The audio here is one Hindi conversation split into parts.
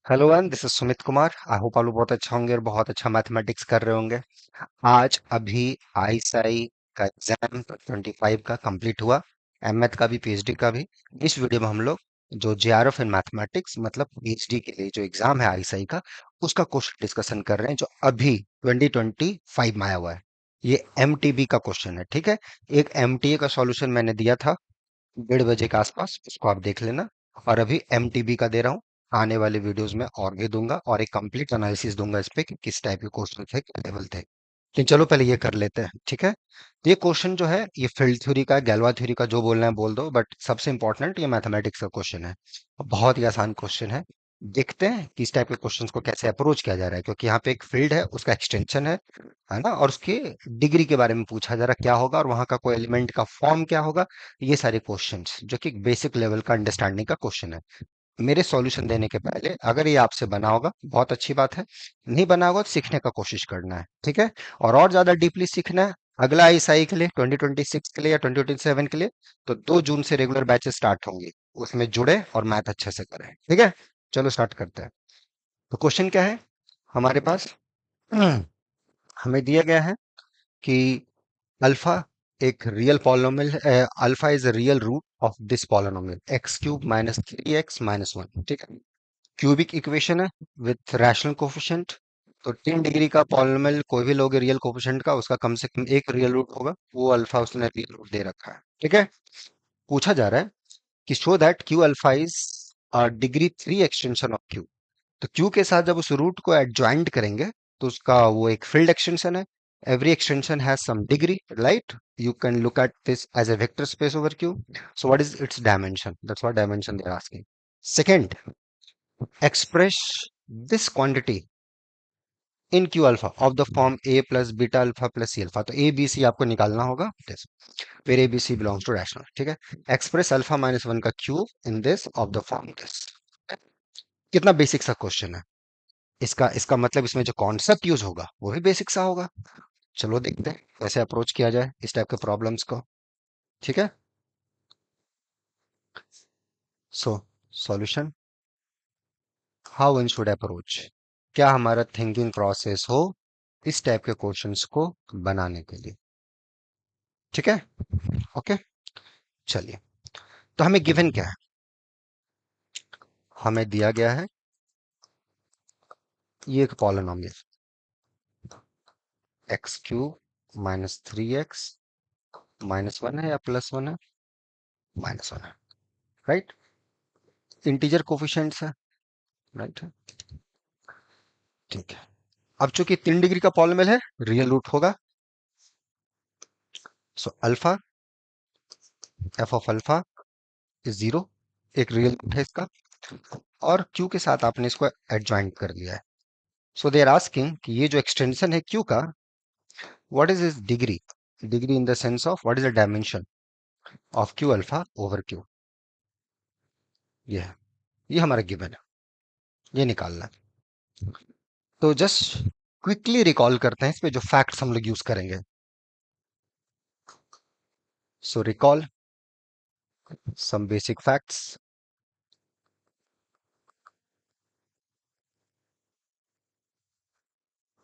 Hello and this is Sumit Kumar. I hope आप लोग बहुत अच्छा होंगे और बहुत अच्छा मैथमेटिक्स कर रहे होंगे। आज अभी आईसाई का एग्जाम 25 का कंप्लीट हुआ। एमएथ का भी पीएचडी का भी। इस वीडियो में हम लोग जो जेआरएफ इन मैथमेटिक्स मतलब पीएचडी के लिए जो एग्जाम है आईसाई का, उसका क्वेश्चन डिस्कशन कर रहे हैं जो अभी 2025 में आया हुआ है। ये एमटीबी का क्वेश्चन है, ठीक है। एक एमटीए का सॉल्यूशन मैंने दिया था 1:30 बजे के आसपास, उसको आप देख लेना। और अभी एमटीबी का दे रहा हूँ। आने वाले वीडियोस में और भी दूंगा और एक कंप्लीट एनालिसिस दूंगा इस पे कि किस टाइप के क्वेश्चन थे, किस लेवल थे। लेकिन चलो पहले ये कर लेते हैं, ठीक है। ये क्वेश्चन जो है ये फील्ड थ्योरी का है, गैलवा थ्योरी का, जो बोलना है बोल दो, बट सबसे इंपॉर्टेंट ये मैथमेटिक्स का क्वेश्चन है। बहुत ही आसान क्वेश्चन है। देखते हैं कि इस टाइप के क्वेश्चंस को कैसे अप्रोच किया जा रहा है, क्योंकि यहाँ पे एक फील्ड है, उसका एक्सटेंशन है ना, और उसके डिग्री के बारे में पूछा जा रहा है क्या होगा और वहां का कोई एलिमेंट का फॉर्म क्या होगा। ये सारे क्वेश्चंस जो कि बेसिक लेवल का अंडरस्टैंडिंग का क्वेश्चन है। मेरे सॉल्यूशन देने के पहले अगर ये आपसे बना होगा बहुत अच्छी बात है, नहीं बना होगा तो सीखने का कोशिश करना है, ठीक है। और ज्यादा डीपली सीखना है अगला आईएसआई के लिए 2026 के लिए या 2027 के लिए, तो 2 जून से रेगुलर बैचेस स्टार्ट होंगी। उसमें जुड़े और मैथ अच्छे से करें, ठीक है। चलो स्टार्ट करते हैं। तो क्वेश्चन क्या है हमारे पास? हमें दिया गया है कि अल्फा एक रियल पॉलिनोमियल है। Alpha is a real root of this polynomial x³ - 3x - 1, ठीक है। क्यूबिक इक्वेशन है विथ रैशनल कोफिशिएंट। तो 3 डिग्री का पॉलिनोमियल कोई भी लोगे रियल कोफिशिएंट का, उसका कम से कम एक रियल रूट होगा, वो अल्फा उसने रियल रूट दे रखा है, ठीक है। पूछा जा रहा है कि show that Q alpha is degree 3 extension of Q. तो क्यू के साथ जब उस रूट को एडजॉइंट करेंगे तो उसका वो एक फील्ड एक्सटेंशन है। Every extension has some degree, right. You can look at this as a vector space over Q. So what is its dimension? That's what dimension they're asking. Second, express this quantity in Q alpha of the form A plus beta alpha plus C alpha. तो A B C आपको निकालना होगा this. Where A B C belongs to rational, ठीक है। Express alpha minus 1 का cube in this of the form this. कितना बेसिक सा क्वेश्चन है। इसका इसका मतलब इसमें जो कॉन्सेप्ट यूज होगा वो भी बेसिक सा होगा। चलो देखते हैं कैसे अप्रोच किया जाए इस टाइप के प्रॉब्लम्स को, ठीक है। So solution, how one should approach, क्या हमारा थिंकिंग प्रोसेस हो इस टाइप के क्वेश्चंस को बनाने के लिए, ठीक है। ओके, चलिए। तो हमें गिवन क्या है? हमें दिया गया है ये एक पॉलिनोमियल x³ - 3x - 1 है या +1 है? -1 है, राइट। इंटीजर कोफिशिएंट्स है, राइट है, ठीक है। अब चूंकि 3 डिग्री का पॉलिनोमियल है, रियल रूट होगा। So alpha F of alpha is 0, एक रियल रूट है इसका। और क्यू के साथ आपने इसको एडजॉइंट कर दिया है। सो दे आर आस्किंग कि ये जो एक्सटेंशन है क्यू का, what is is degree. Degree in the sense of what is the dimension of Q alpha over Q. ये है, ये हमारा गिवन है, ये निकालना है। तो जस्ट क्विकली रिकॉल करते हैं इस पे जो फैक्ट्स हम लोग यूज करेंगे। So recall some basic facts.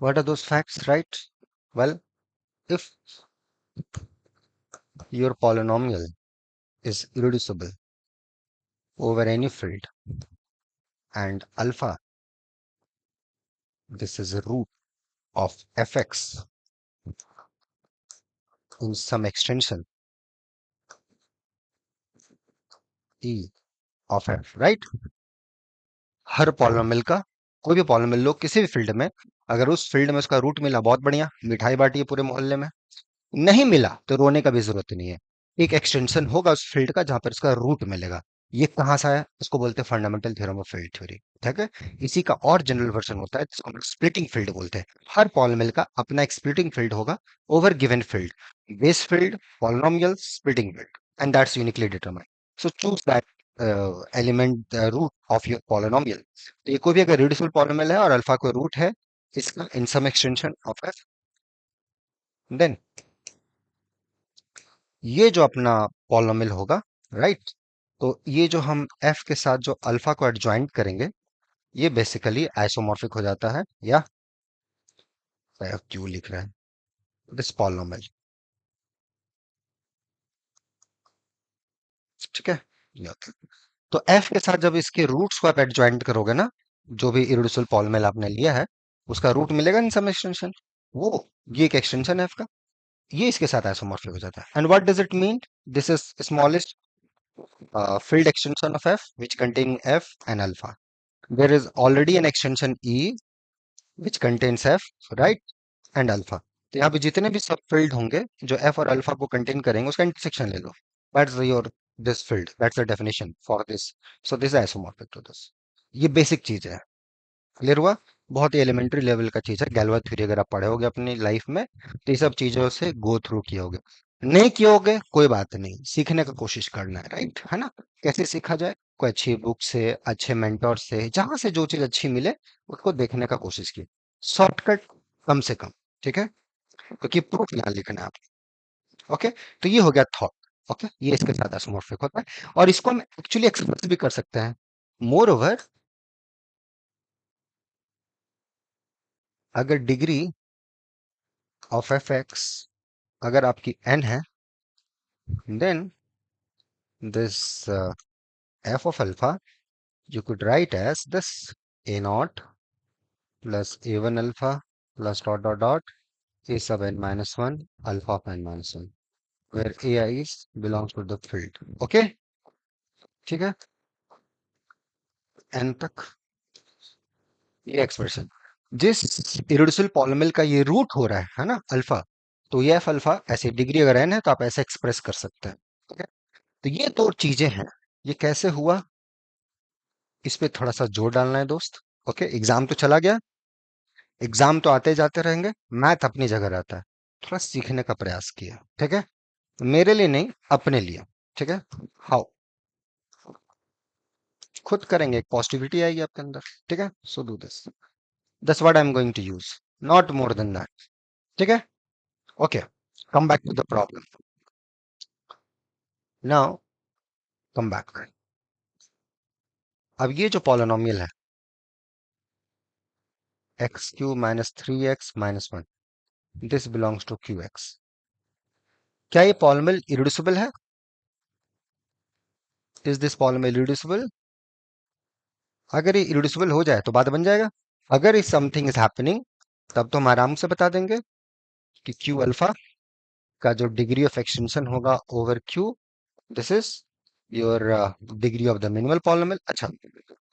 What are those facts, right? Well, if your polynomial is irreducible over any field and alpha, this is a root of fx in some extension e of f, right? Her polynomial का, कोई भी पॉलिनोमियल लो किसी भी फील्ड में, अगर उस फील्ड में उसका रूट मिला बहुत बढ़िया, मिठाई बांटी है पूरे मोहल्ले में। नहीं मिला तो रोने का भी जरूरत नहीं है। एक एक्सटेंशन होगा उस फील्ड का जहां पर इसका रूट मिलेगा। ये कहां से आया? इसको बोलते हैं fundamental theorem of field theory, ठीक है। इसी का और जनरल वर्जन होता है जिसको हम स्प्लिटिंग फील्ड बोलते हैं। हर पॉलिनोमियल का अपना एक स्प्लिटिंग फील्ड होगा over given field. Base field, polynomial, splitting field, and that's uniquely determined. So choose that element root of your polynomial. तो ये कोई भी अगर रिड्यूसिबल पॉलिनोमियल है और अल्फा कोई रूट है इसका इन सम एक्सटेंशन ऑफ एफ, देन ये जो अपना पॉलिनोमियल होगा, राइट। तो ये जो हम f के साथ जो अल्फा को एडजॉइंट करेंगे ये बेसिकली आइसोमॉर्फिक हो जाता है, या क्यों लिख रहा है दिस पॉलिनोमियल। ठीक है, ये होता है। तो एफ के साथ जब इसके रूट्स को आप एडजॉइंट करोगे ना, जो भी इरेड्यूसिबल पॉलिनोमियल आपने लिया है उसका रूट मिलेगा इन सम एक्सटेंशन, वो ये एक एक्सटेंशन है एफ का, ये इसके साथ आइसोमॉर्फिक हो जाता है। And what does it mean? This is smallest field extension of f which contain f and alpha. There is already an extension e which contains f, right, and alpha. तो यहाँ पे जितने भी सब फील्ड होंगे जो f और अल्फा को कंटेन करेंगे उसका इंटरसेक्शन ले लो, that's your this field, that's the definition for this. So this isomorphic to this. ये बेसिक चीज है, क्लियर हुआ? बहुत ही एलिमेंट्री लेवल का चीज है, गैल्वा थ्योरी अगर आप पढ़े होगे अपनी लाइफ में तो ये सब चीजों से गो थ्रू किए होगे। नहीं किए होगे कोई बात नहीं, सीखने का कोशिश करना है, राइट है ना? कैसे सीखा जाए? कोई अच्छी बुक से, अच्छे मेंटोर से, जहां से जो चीज अच्छी मिले उसको देखने का कोशिश की, शॉर्टकट कम से कम। ठीक है, क्योंकि प्रूफ यहाँ लिखना है आप। ओके, तो ये हो गया थॉट। ओके, ये इसके साथ एसोमोर्फिक होता है और इसको हम एक्चुअली एक्सप्रेस भी कर सकते हैं। मोर ओवर, अगर डिग्री ऑफ एफ एक्स अगर आपकी n है, then this f of alpha you could write as this a naught plus a1 alpha plus dot dot dot a sub n minus 1 alpha of n minus 1, where ai is belongs to the field. Okay, ठीक है, n तक ये एक्सप्रेशन, जिस इरेड्यूसिबल पॉलिनोमियल का ये रूट हो रहा है ना अल्फा, तो ये एफ अल्फा ऐसे डिग्री अगर n है तो आप ऐसे एक्सप्रेस कर सकते हैं। ठीक है, तो ये दो चीजें हैं। ये कैसे हुआ, इस पे थोड़ा सा जोर डालना है दोस्त। ओके, एग्जाम तो चला गया, एग्जाम तो आते जाते रहेंगे, मैथ अपनी जगह रहता है, थोड़ा सीखने का प्रयास किया। ठीक है, मेरे लिए नहीं, अपने लिए। ठीक है, हाउ, खुद करेंगे, एक पॉजिटिविटी आएगी आपके अंदर। ठीक है, so do this, that's what I am going to use, not more than that. ठीक है, okay, come back to the problem. Now come back, अब ये जो पॉलिनोमियल है X Q minus three X minus one, this belongs to Q X. क्या ये पॉलिनोमियल इरेड्यूसिबल है? Is this polynomial irreducible? अगर ये इरेड्यूसिबल हो जाए तो बात बन जाएगा। अगर इस समथिंग इज हैपनिंग तब तो हम आराम से बता देंगे कि क्यू अल्फा का जो डिग्री ऑफ एक्सटेंशन होगा over Q, this is your degree of the minimal polynomial. अच्छा,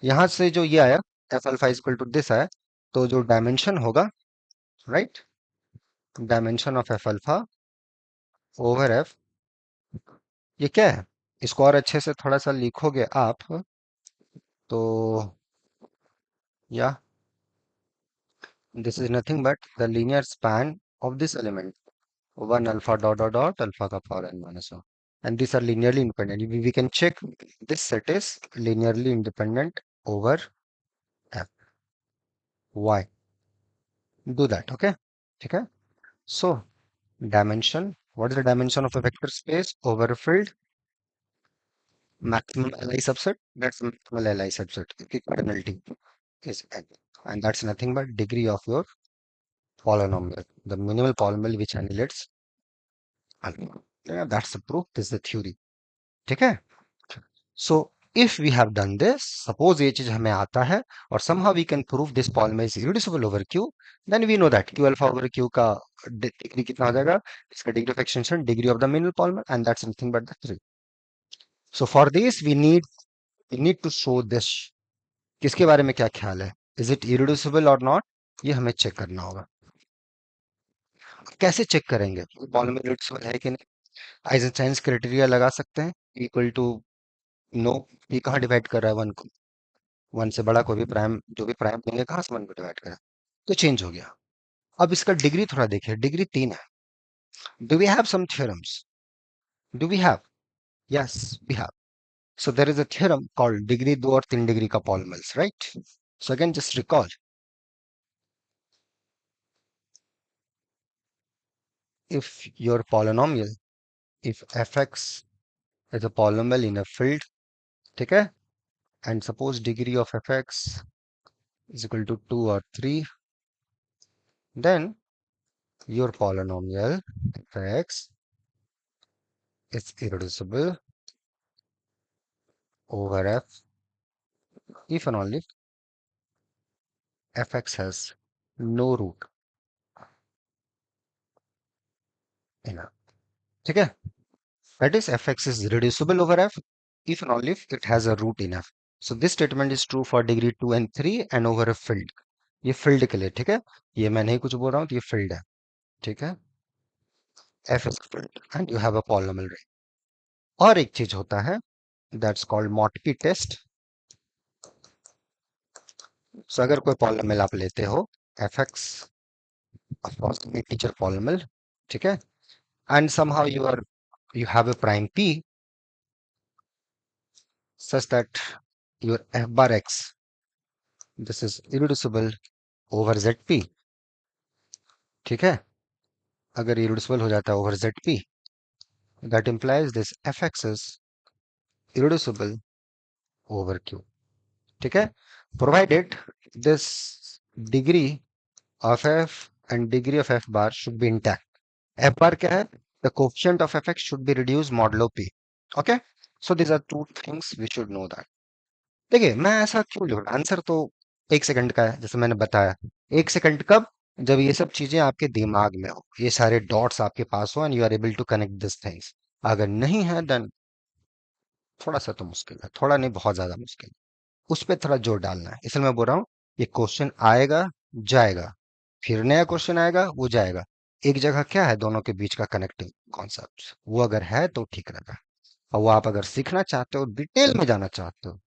यहां से जो ये आया F alpha equal to this आया, तो जो डायमेंशन होगा, right, dimension of F alpha over F, ये क्या है? इसको और अच्छे से थोड़ा सा लिखोगे आप तो, या this is nothing but the linear span of this element, 1 alpha dot dot dot alpha ka power n minus 1, and these are linearly independent. We can check this set is linearly independent over f. Why? Do that, okay? ठीक है, so dimension, what is the dimension of a vector space over a field? Maximum Li subset, that's maximal Li subset, cardinality is n, and that's nothing but degree of your polynomial, the minimal polynomial which annihilates alpha. Yeah, that's the proof, this is the theory. ठीक है, so if we have done this, suppose ये चीज हमें आता है और somehow we can prove this polymer is irreducible over Q, then we know that Q alpha over Q का डिग्री कितना हो जाएगा, इसका degree of extension, degree of the minimal polymer, and that's nothing but the three. So for this we need to show this. किसके बारे में क्या ख्याल है, इज इट इरिड्यूसिबल और नॉट, ये हमें चेक करना होगा। कैसे चेक करेंगे पॉलीमर इरिड्यूसिबल है कि नहीं? आइजनस्टाइन्स क्राइटेरिया लगा सकते हैं, इक्वल टू नो, ये कहाँ डिवाइड कर रहा है वन को, वन से बड़ा कोई भी प्राइम, जो भी प्राइम देंगे कहाँ से वन को डिवाइड करें, तो चेंज हो गया। अब इसका डिग्री थोड़ा देखिए, डिग्री तीन है। Do we have some theorems? Do we have? Yes, we have. So there is a theorem called degree दो और तीन डिग्री का polynomials, right? So again just recall, if your polynomial, if fx is a polynomial in a field, ठीक है, and suppose degree of fx is equal to 2 or 3, then your polynomial fx is irreducible over f if and only fx has no root in f. ठीक है? That is fx is reducible over f if and only if it has a root in f. So this statement is true for degree 2 and 3 and over a field. ये field के लिए, ठीक है? ये मैं नहीं कुछ बोल रहा हूँ, तो ये field है, ठीक है? f is a field and you have a polynomial ring. और एक चीज होता है, that's called Morphy test. So अगर कोई polynomial आप लेते हो fx, of course integer polynomial, ठीक है? And somehow you have a prime p such that your f bar x, this is irreducible over zp, ठीक है? अगर irreducible हो जाता है over zp, that implies this fx is irreducible over q, ठीक है? Provided this degree of f and degree of f bar should be intact. f bar क्या है? The coefficient of fx should be reduced modulo p. Okay? So these are two things we should know that. देखिए मैं ऐसा क्यों लिख रहा, आंसर तो 1 सेकंड का है, जैसे मैंने बताया। 1 सेकंड कब? जब ये सब चीजें आपके दिमाग में हो, ये सारे डॉट्स आपके पास हो and you are able to connect this things. अगर नहीं है देन थोड़ा सा तो मुश्किल है, थोड़ा नहीं बहुत ज्यादा मुश्किल है। उस पर थोड़ा जोर डालना है, इसलिए मैं बोल रहा हूँ ये क्वेश्चन आएगा जाएगा, फिर नया क्वेश्चन आएगा वो जाएगा। एक जगह क्या है दोनों के बीच का कनेक्टिंग कॉन्सेप्ट, वो अगर है तो ठीक रहेगा। और वो आप अगर सीखना चाहते हो, डिटेल में जाना चाहते हो,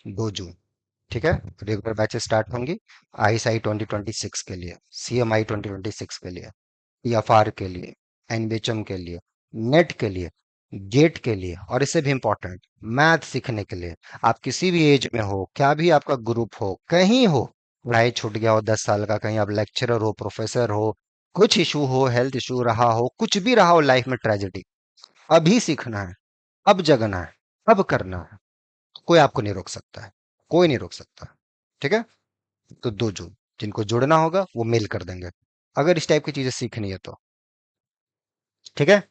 2 जून, ठीक है, रेगुलर बैचेस स्टार्ट होंगी। आईएसआई 2026 के लिए, सीएमआई 2026 के लिए, ईएफआर के लिए, एनबीएचएम के लिए, नेट के लिए, गेट के लिए, और इससे भी इंपॉर्टेंट मैथ सीखने के लिए। आप किसी भी एज में हो, क्या भी आपका ग्रुप हो, कहीं हो, पढ़ाई छूट गया हो 10 साल का, कहीं आप लेक्चरर हो, प्रोफेसर हो, कुछ इशू हो, हेल्थ इशू रहा हो, कुछ भी रहा हो लाइफ में, ट्रेजेडी, अभी सीखना है, अब जगना है, अब करना है, कोई आपको नहीं रोक सकता है, कोई नहीं रोक सकता, ठीक है? तो 2 जून, जिनको जुड़ना होगा वो मेल कर देंगे अगर इस टाइप की चीजें सीखनी है तो, ठीक है?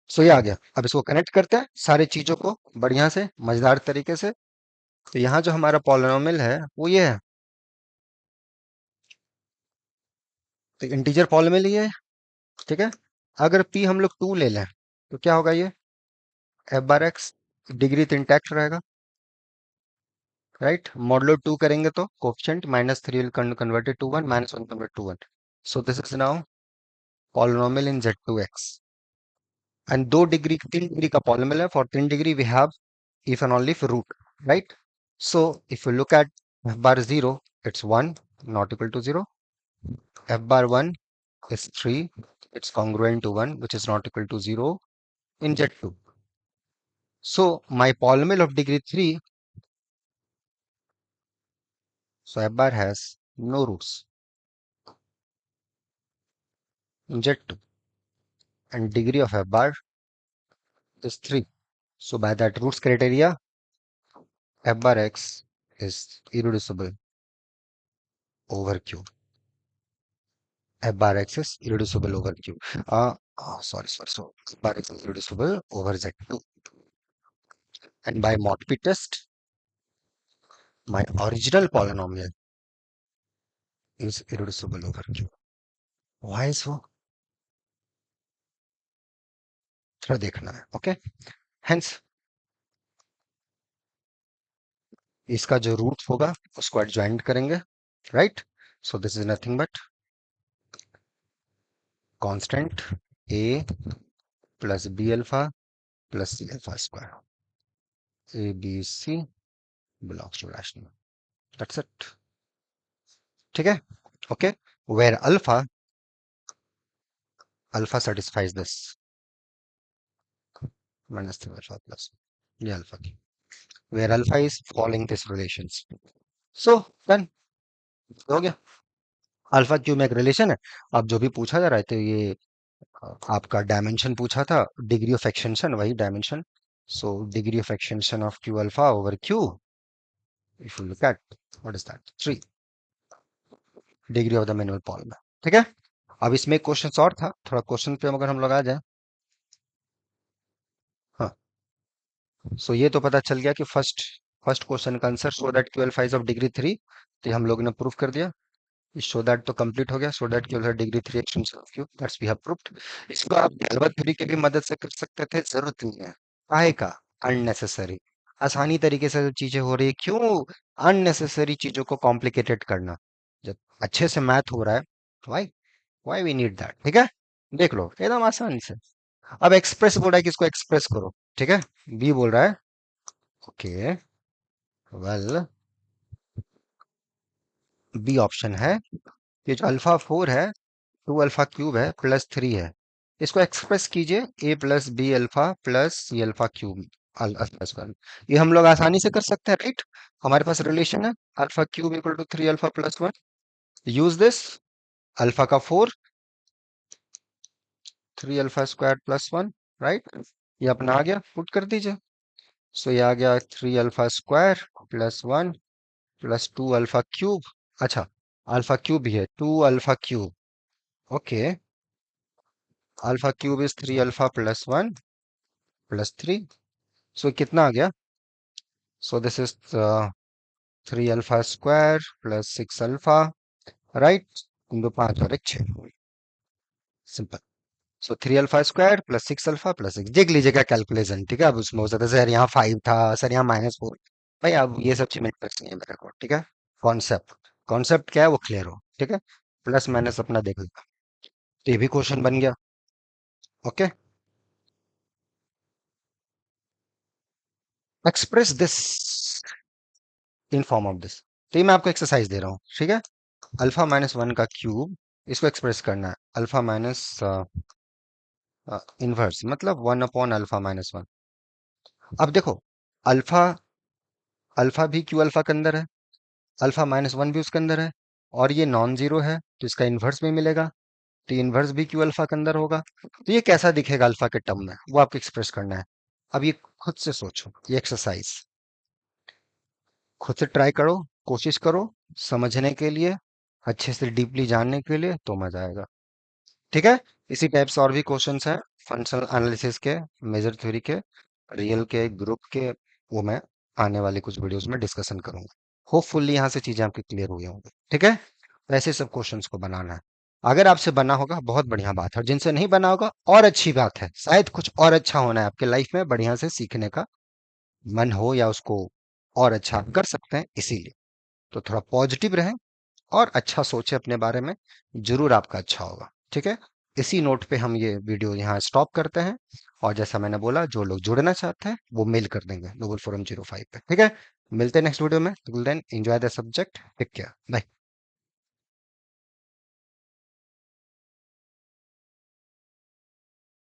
सो ये आ गया, अब इसको कनेक्ट करते हैं सारी चीजों को बढ़िया से मजेदार तरीके से। तो यहाँ जो हमारा पॉलिनोमियल है वो ये है, तो इंटीजर पॉलिनोमियल ये है, ठीक है? अगर p हम लोग 2 ले लें तो क्या होगा, ये f बार x डिग्री तो इंटैक्ट रहेगा, राइट? मॉडलो 2 करेंगे तो coefficient -3 will converted to 1, -1 convert to 1। So this is now polynomial in z2x। And 2 degree 3 degree का पॉलिनोमियल है, for 3 degree we have if and only if root, right? So if you look at f bar 0, it's 1, not equal to 0. F bar 1 is 3, it's congruent to 1, which is not equal to 0 in Z2. So my polynomial of degree 3, so f bar has no roots in Z2, and degree of f bar is 3. So by that roots criteria, f bar x is irreducible over Q. F bar x is irreducible over Q. Sorry. So f bar x is irreducible over Z2. And by Morphy test, my original polynomial is irreducible over Q. Why so? थोड़ा देखना है, ओके? Hence, इसका जो रूट होगा उसको एडजॉइंट करेंगे, right? So this is nothing but constant a plus B alpha plus C alpha square, A B C belongs to rational, that's it, ठीक है? Okay, where alpha satisfies this -3 alpha plus ये अल्फा की, where alpha is following this relations. So then हो गया, अल्फा क्यू में एक रिलेशन है। अब जो भी पूछा जा रहा है, तो ये आपका डायमेंशन पूछा था, डिग्री ऑफ एक्सटेंशन, वही dimension. So degree of extension of Q alpha over Q, if you look at what is that, 3। Degree of the manual Paul में। ठीक है, अब इसमें क्वेश्चन और था, थोड़ा क्वेश्चन पे अगर हम लोग आ जाए। हाँ, सो ये तो पता चल गया कि फर्स्ट फर्स्ट क्वेश्चन का answer so that Q alpha is of degree 3, तो ये हम लोग ने प्रूफ कर दिया। शो दैट तो कंप्लीट हो गया, so that Q alpha degree 3 extension of Q, that's we have proved. इसको आप गैलर्किन थ्योरी की भी मदद से कर सकते थे, जरूरत नहीं है। काहे का? अननेसेसरी। आसानी तरीके से जो चीजें हो रही है, क्यों अननेसेसरी चीजों को कॉम्प्लिकेटेड करना? जब अच्छे से मैथ हो रहा है, why why we need that? ठीक है, देख लो एकदम आसानी से। अब एक्सप्रेस बोल रहा है कि इसको एक्सप्रेस करो। ठीक है, बी बोल रहा है ओके, वेल बी ऑप्शन है कि जो अल्फा 4 है, 2 अल्फा क्यूब है प्लस 3 है, इसको एक्सप्रेस कीजिए A plus B alpha plus C alpha cube alpha square. ये हम लोग आसानी से कर सकते हैं, राइट? हमारे पास रिलेशन है alpha cube equal to 3 alpha plus 1। Use this, alpha का 4, 3 अल्फा स्क्वायर प्लस 1, राइट? ये अपना आ गया, पुट कर दीजिए। सो ये आ गया 3 alpha square plus 1 plus 2 alpha cube. अच्छा, अल्फा क्यूब भी है, 2 alpha cube. Okay, alpha cube is 3 alpha plus 1 plus 3। सो कितना आ गया? सो this is 3 alpha square plus 6 alpha, right? 2 5 और 1 6, सिंपल। सो 3 alpha square plus 6 alpha plus 6, देख लीजिएगा कैलकुलेशन। ठीक है, अब उसमें हो सकता है सर यहाँ 5 था, सर यहाँ -4। भाई अब ये सब चीज में इंटरेस्ट नहीं है मेरे को। ठीक है, कॉन्सेप्ट कॉन्सेप्ट क्या है वो क्लियर हो। ठीक है, प्लस माइनस अपना देख लेगा। तो ये भी क्वेश्चन बन गया। Okay, express this in form of this. तो ये मैं आपको एक्सरसाइज दे रहा हूँ। ठीक है, अल्फा-1 का क्यूब, इसको एक्सप्रेस करना है अल्फा माइनस इनवर्स, मतलब 1/अल्फा-1। अब देखो, अल्फा अल्फा भी क्यू अल्फा के अंदर है, अल्फा-1 भी उसके अंदर है, और ये नॉन जीरो है तो इसका इन्वर्स भी मिलेगा, तो इन्वर्स भी क्यू अल्फा के अंदर होगा। तो ये कैसा दिखेगा अल्फा के टर्म में, वो आपको एक्सप्रेस करना है। अब ये खुद से सोचो, ये एक्सरसाइज खुद से ट्राई करो, कोशिश करो समझने के लिए, अच्छे से डीपली जानने के लिए, तो मजा आएगा। ठीक है, इसी टाइप से और भी क्वेश्चंस हैं फंक्शनल एनालिसिस के, मेजर थ्योरी के, रियल के, ग्रुप के, वो मैं आने वाले कुछ वीडियोस में डिस्कशन करूंगा। होपफुली यहाँ से चीजें आपकी क्लियर हुई होंगी। ठीक है, तो ऐसे सब क्वेश्चंस को बनाना है। अगर आपसे बना होगा बहुत बढ़िया बात है, और जिनसे नहीं बना होगा और अच्छी बात है, शायद कुछ और अच्छा होना है आपके लाइफ में, बढ़िया से सीखने का मन हो, या उसको और अच्छा आप कर सकते हैं, इसीलिए तो थोड़ा पॉजिटिव रहें और अच्छा सोचे अपने बारे में, जरूर आपका अच्छा होगा। ठीक है, इसी नोट पे हम ये वीडियो यहाँ स्टॉप करते हैं। और जैसा मैंने बोला, जो लोग जुड़ना चाहते हैं वो मेल कर देंगे नोबल फोरम 05 पे। ठीक है, मिलते हैं नेक्स्ट वीडियो में। Till then enjoy the subject, take care, bye.